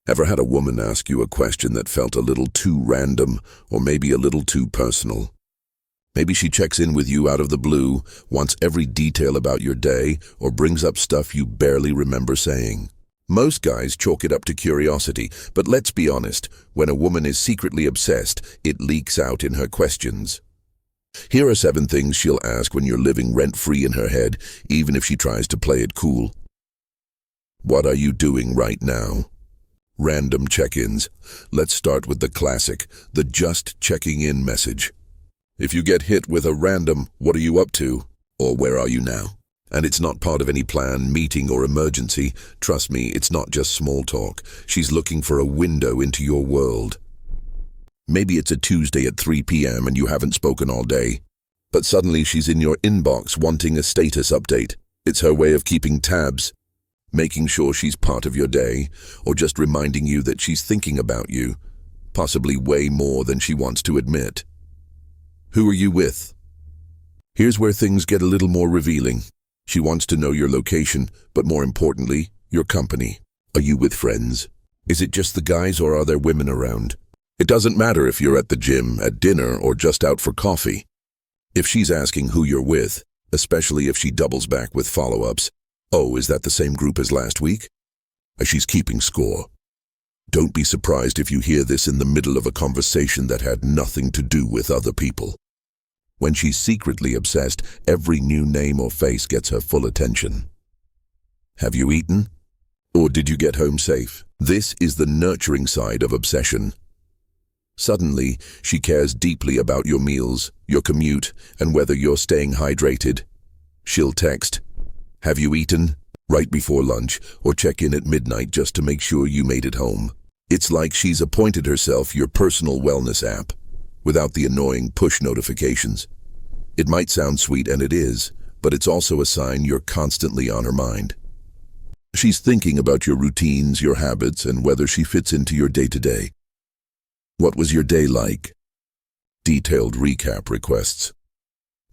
Ever had a woman ask you a question that felt a little too random or maybe a little too personal? Maybe she checks in with you out of the blue, wants every detail about your day, or brings up stuff you barely remember saying. Most guys chalk it up to curiosity, but let's be honest, when a woman is secretly obsessed, it leaks out in her questions. Here are 7 things she'll ask when you're living rent-free in her head, even if she tries to play it cool. What are you doing right now? Random check-ins. Let's start with the classic, the just checking in message. If you get hit with a random, "What are you up to?" or "Where are you now?" and it's not part of any plan, meeting, or emergency, trust me, it's not just small talk. She's looking for a window into your world. Maybe it's a Tuesday at 3 p.m. and you haven't spoken all day, but suddenly she's in your inbox wanting a status update. It's her way of keeping tabs, making sure she's part of your day, or just reminding you that she's thinking about you, possibly way more than she wants to admit. Who are you with? Here's where things get a little more revealing. She wants to know your location, but more importantly, your company. Are you with friends? Is it just the guys or are there women around? It doesn't matter if you're at the gym, at dinner, or just out for coffee. If she's asking who you're with, especially if she doubles back with follow-ups, "Oh, is that the same group as last week?" She's keeping score. Don't be surprised if you hear this in the middle of a conversation that had nothing to do with other people. When she's secretly obsessed, every new name or face gets her full attention. Have you eaten? Or did you get home safe? This is the nurturing side of obsession. Suddenly, she cares deeply about your meals, your commute, and whether you're staying hydrated. She'll text, "Have you eaten?" right before lunch, or check in at midnight just to make sure you made it home. It's like she's appointed herself your personal wellness app, without the annoying push notifications. It might sound sweet, and it is, but it's also a sign you're constantly on her mind. She's thinking about your routines, your habits, and whether she fits into your day-to-day. What was your day like? Detailed recap requests.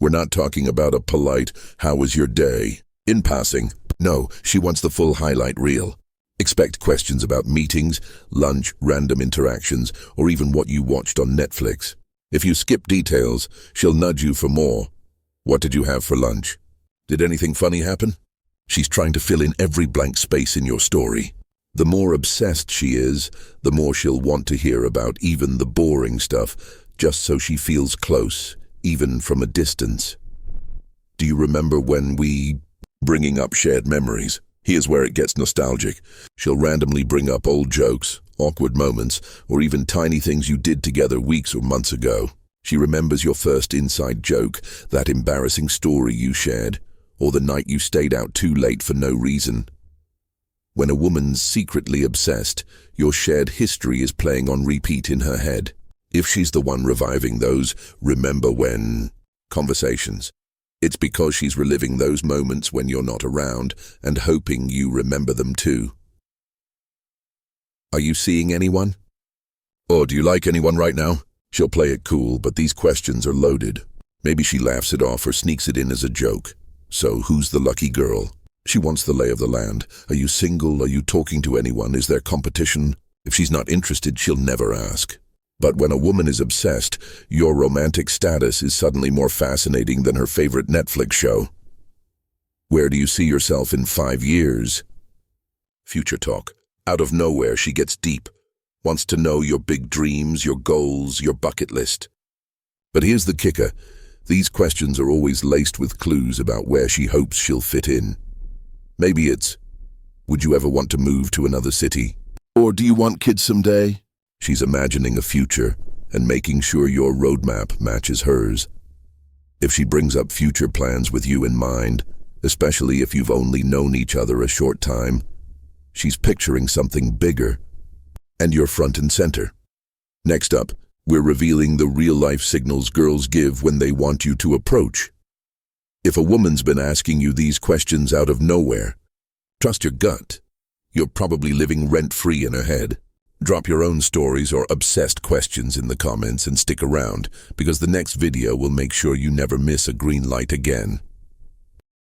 We're not talking about a polite, "How was your day?" in passing. No, she wants the full highlight reel. Expect questions about meetings, lunch, random interactions, or even what you watched on Netflix. If you skip details, she'll nudge you for more. What did you have for lunch? Did anything funny happen? She's trying to fill in every blank space in your story. The more obsessed she is, the more she'll want to hear about even the boring stuff, just so she feels close, even from a distance. Do you remember when we... Bringing up shared memories. Here's where it gets nostalgic. She'll randomly bring up old jokes, awkward moments, or even tiny things you did together weeks or months ago. She remembers your first inside joke, that embarrassing story you shared, or the night you stayed out too late for no reason. When a woman's secretly obsessed, your shared history is playing on repeat in her head. If she's the one reviving those "remember when" conversations, it's because she's reliving those moments when you're not around and hoping you remember them too. Are you seeing anyone? Or do you like anyone right now? She'll play it cool, but these questions are loaded. Maybe she laughs it off or sneaks it in as a joke. So who's the lucky girl? She wants the lay of the land. Are you single? Are you talking to anyone? Is there competition? If she's not interested, she'll never ask. But when a woman is obsessed, your romantic status is suddenly more fascinating than her favorite Netflix show. Where do you see yourself in 5 years? Future talk. Out of nowhere, she gets deep. Wants to know your big dreams, your goals, your bucket list. But here's the kicker. These questions are always laced with clues about where she hopes she'll fit in. Maybe it's, "Would you ever want to move to another city?" Or "Do you want kids someday?" She's imagining a future and making sure your roadmap matches hers. If she brings up future plans with you in mind, especially if you've only known each other a short time, she's picturing something bigger, and you're front and center. Next up, we're revealing the real-life signals girls give when they want you to approach. If a woman's been asking you these questions out of nowhere, trust your gut. You're probably living rent-free in her head. Drop your own stories or obsessed questions in the comments and stick around, because the next video will make sure you never miss a green light again.